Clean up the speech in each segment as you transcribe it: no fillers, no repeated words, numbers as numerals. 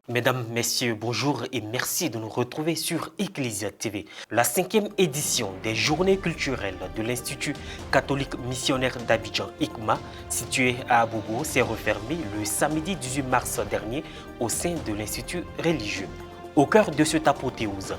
Mesdames, Messieurs, bonjour et merci de nous retrouver sur Ecclesia TV. La cinquième édition des Journées culturelles de l'Institut catholique missionnaire d'Abidjan ICMA, situé à Abobo, s'est refermée le samedi 18 mars dernier au sein de l'Institut religieux. Au cœur de cette apothéose,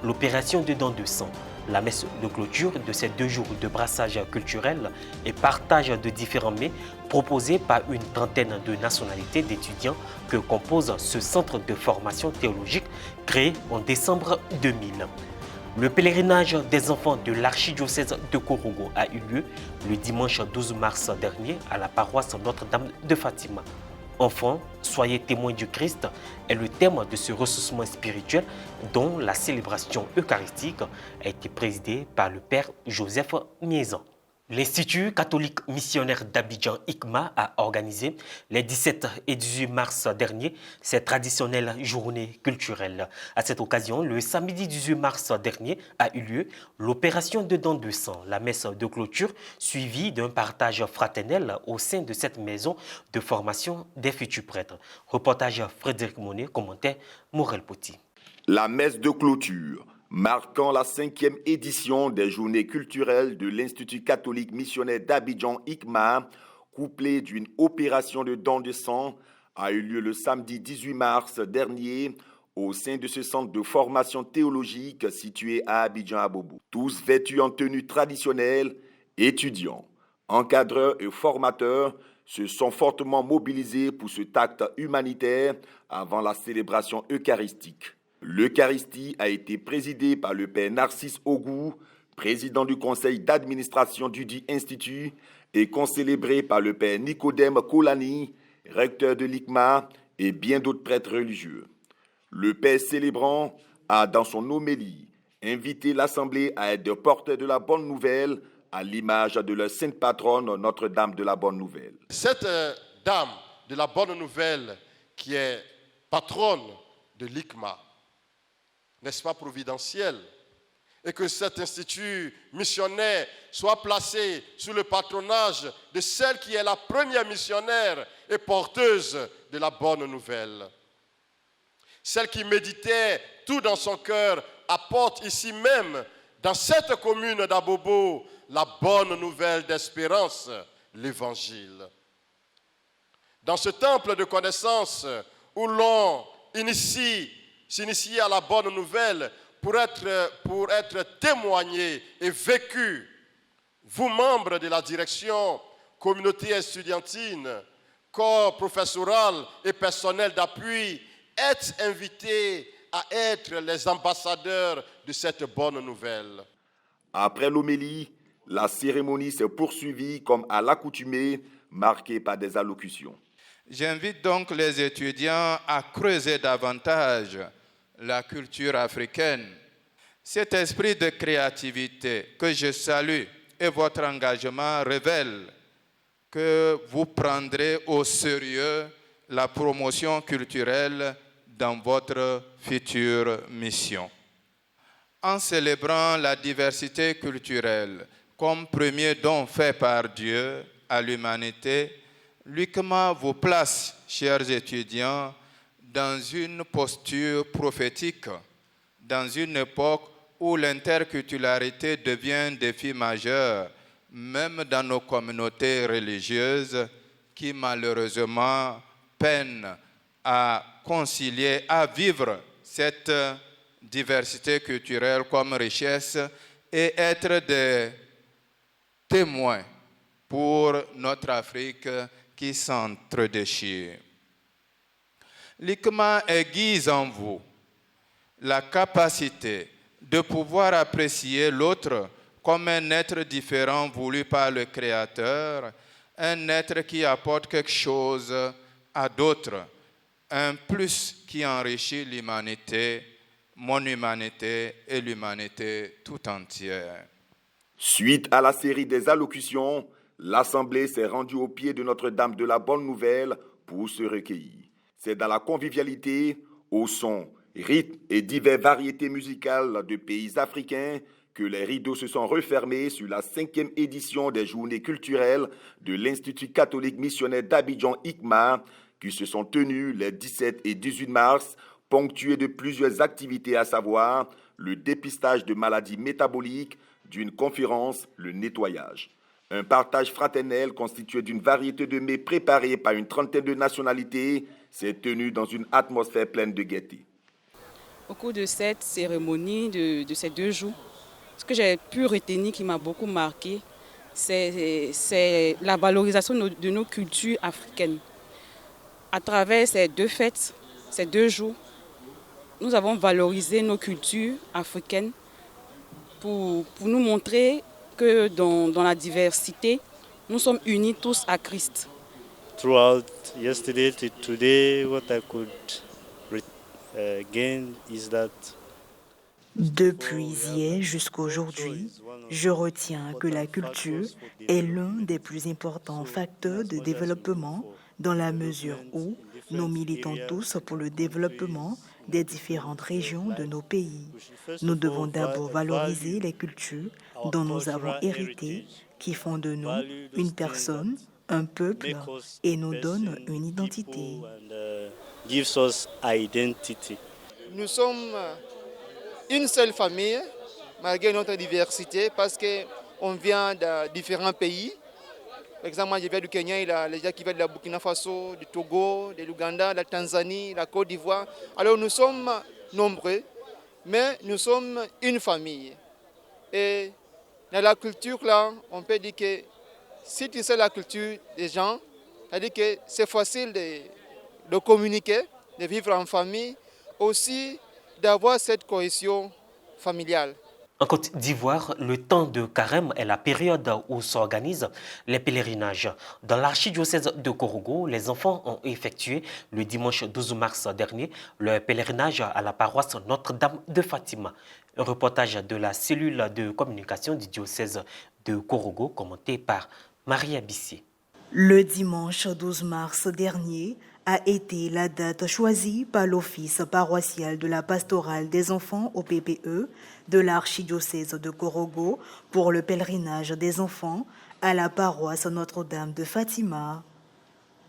l'opération de don de sang, la messe de clôture de ces 2 jours de brassage culturel et partage de différents mets proposés par une trentaine de nationalités d'étudiants que compose ce centre de formation théologique créé en décembre 2000. Le pèlerinage des enfants de l'archidiocèse de Korogo a eu lieu le dimanche 12 mars dernier à la paroisse Notre-Dame de Fatima. Enfants, soyez témoins du Christ est le thème de ce ressourcement spirituel dont la célébration eucharistique a été présidée par le Père Joseph Miezan. L'Institut catholique missionnaire d'Abidjan ICMA a organisé les 17 et 18 mars dernier cette traditionnelle journée culturelle. À cette occasion, le samedi 18 mars dernier a eu lieu l'opération de don de sang, la messe de clôture suivie d'un partage fraternel au sein de cette maison de formation des futurs prêtres. Reportage Frédéric Monet, commentaire Morel Poti. La messe de clôture, marquant la 5e édition des Journées culturelles de l'Institut catholique missionnaire d'Abidjan ICMA, couplée d'une opération de don de sang, a eu lieu le samedi 18 mars dernier au sein de ce centre de formation théologique situé à Abidjan-Abobo. Tous vêtus en tenue traditionnelle, étudiants, encadreurs et formateurs se sont fortement mobilisés pour cet acte humanitaire avant la célébration eucharistique. L'Eucharistie a été présidée par le Père Narcisse Ogou, président du conseil d'administration du dit institut, et concélébrée par le Père Nicodème Kolani, recteur de l'ICMA, et bien d'autres prêtres religieux. Le Père célébrant a, dans son homélie, invité l'Assemblée à être porteurs de la bonne nouvelle à l'image de leur sainte patronne, Notre-Dame de la Bonne Nouvelle. Cette dame de la Bonne Nouvelle, qui est patronne de l'ICMA, n'est-ce pas providentiel? Et que cet institut missionnaire soit placé sous le patronage de celle qui est la première missionnaire et porteuse de la bonne nouvelle. Celle qui méditait tout dans son cœur apporte ici même, dans cette commune d'Abobo, la bonne nouvelle d'espérance, l'évangile. Dans ce temple de connaissance où l'on s'initie à la bonne nouvelle pour être témoigné et vécu. Vous, membres de la direction, communauté estudiantine, corps professoral et personnel d'appui, êtes invités à être les ambassadeurs de cette bonne nouvelle. Après l'homélie, la cérémonie s'est poursuivie comme à l'accoutumée, marquée par des allocutions. J'invite donc les étudiants à creuser davantage la culture africaine. Cet esprit de créativité que je salue et votre engagement révèle que vous prendrez au sérieux la promotion culturelle dans votre future mission. En célébrant la diversité culturelle comme premier don fait par Dieu à l'humanité, l'ICMA vous place, chers étudiants, dans une posture prophétique, dans une époque où l'interculturalité devient un défi majeur, même dans nos communautés religieuses qui malheureusement peinent à concilier, à vivre cette diversité culturelle comme richesse et être des témoins pour notre Afrique qui s'entre-déchire. L'ICMA aiguise en vous la capacité de pouvoir apprécier l'autre comme un être différent voulu par le Créateur, un être qui apporte quelque chose à d'autres, un plus qui enrichit l'humanité, mon humanité et l'humanité tout entière. Suite à la série des allocutions, l'Assemblée s'est rendue au pied de Notre-Dame de la Bonne Nouvelle pour se recueillir. C'est dans la convivialité, au son, rythme et diverses variétés musicales de pays africains que les rideaux se sont refermés sur la 5e édition des Journées culturelles de l'Institut catholique missionnaire d'Abidjan ICMA qui se sont tenues les 17 et 18 mars, ponctuées de plusieurs activités, à savoir le dépistage de maladies métaboliques, d'une conférence, le nettoyage. Un partage fraternel constitué d'une variété de mets préparés par une trentaine de nationalités s'est tenu dans une atmosphère pleine de gaieté. Au cours de cette cérémonie de ces 2 jours, ce que j'ai pu retenir qui m'a beaucoup marqué, c'est la valorisation de nos cultures africaines. À travers ces 2 fêtes, ces 2 jours, nous avons valorisé nos cultures africaines pour nous montrer que dans la diversité, nous sommes unis tous à Christ. Throughout yesterday to today, what I could gain is that depuis hier jusqu'à aujourd'hui, je retiens que la culture est l'un des plus importants facteurs de développement dans la mesure où nous militons tous pour le développement des différentes régions de nos pays. Nous devons d'abord valoriser les cultures dont nous avons hérité, qui font de nous une personne, un peuple et nous donnent une identité. Nous sommes une seule famille, malgré notre diversité, parce qu'on vient de différents pays. Par exemple, moi je viens du Kenya, il y a les gens qui viennent de la Burkina Faso, du Togo, de l'Ouganda, de la Tanzanie, de la Côte d'Ivoire. Alors nous sommes nombreux, mais nous sommes une famille. Et dans la culture, là, on peut dire que si tu sais la culture des gens, c'est-à-dire que c'est facile de communiquer, de vivre en famille, aussi d'avoir cette cohésion familiale. En Côte d'Ivoire, le temps de carême est la période où s'organisent les pèlerinages. Dans l'archidiocèse de Korogo, les enfants ont effectué le dimanche 12 mars dernier le pèlerinage à la paroisse Notre-Dame de Fatima. Un reportage de la cellule de communication du diocèse de Korogo commenté par Maria Bissier. Le dimanche 12 mars dernier a été la date choisie par l'Office paroissial de la pastorale des enfants au PPE de l'archidiocèse de Korogo pour le pèlerinage des enfants à la paroisse Notre-Dame de Fatima.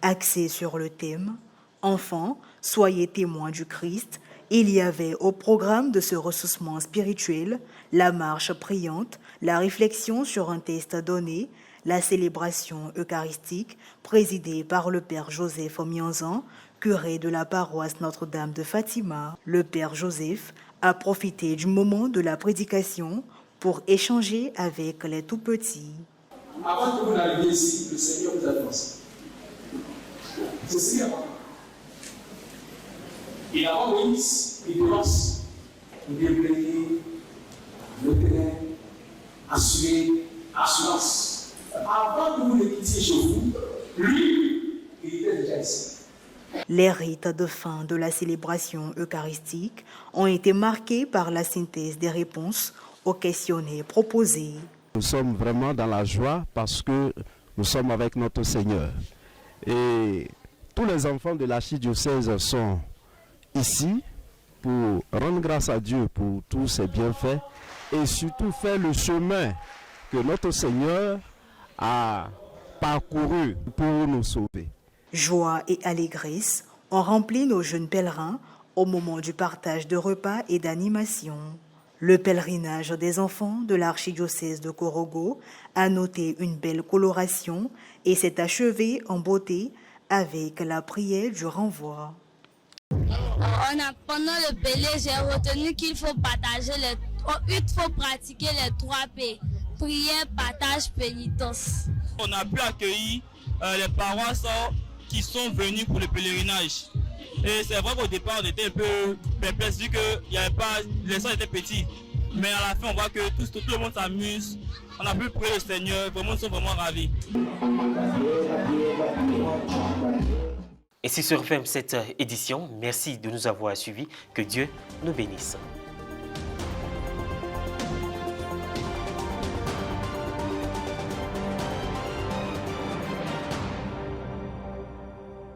Axé sur le thème « Enfants, soyez témoins du Christ », il y avait au programme de ce ressourcement spirituel la marche priante, la réflexion sur un texte donné, la célébration eucharistique présidée par le Père Joseph Mianzan, curé de la paroisse Notre-Dame de Fatima. Le Père Joseph a profité du moment de la prédication pour échanger avec les tout-petits. Avant que vous n'arriviez ici, le Seigneur vous a pensé. C'est ce qu'il y a. Et avant Moïse, il commence à déblayer le terrain, assurer, assurance. Avant que vous ne quittiez chez vous, lui, il était déjà ici. Les rites de fin de la célébration eucharistique ont été marqués par la synthèse des réponses aux questionnaires proposés. Nous sommes vraiment dans la joie parce que nous sommes avec notre Seigneur. Et tous les enfants de l'archidiocèse sont ici pour rendre grâce à Dieu pour tous ses bienfaits et surtout faire le chemin que notre Seigneur a parcouru pour nous sauver. Joie et allégresse ont rempli nos jeunes pèlerins au moment du partage de repas et d'animation. Le pèlerinage des enfants de l'archidiocèse de Korogo a noté une belle coloration et s'est achevé en beauté avec la prière du renvoi. Pendant le pélé, j'ai retenu qu'il faut pratiquer les 3 P. Prière, partage, pénitence. On a pu accueillir les paroisses qui sont venus pour le pèlerinage. Et c'est vrai qu'au départ, on était un peu perplexe vu que les gens étaient petits. Mais à la fin, on voit que tout le monde s'amuse. On a pu prier le Seigneur. Vraiment, ils sont vraiment ravis. Et si se referme cette édition, merci de nous avoir suivis. Que Dieu nous bénisse.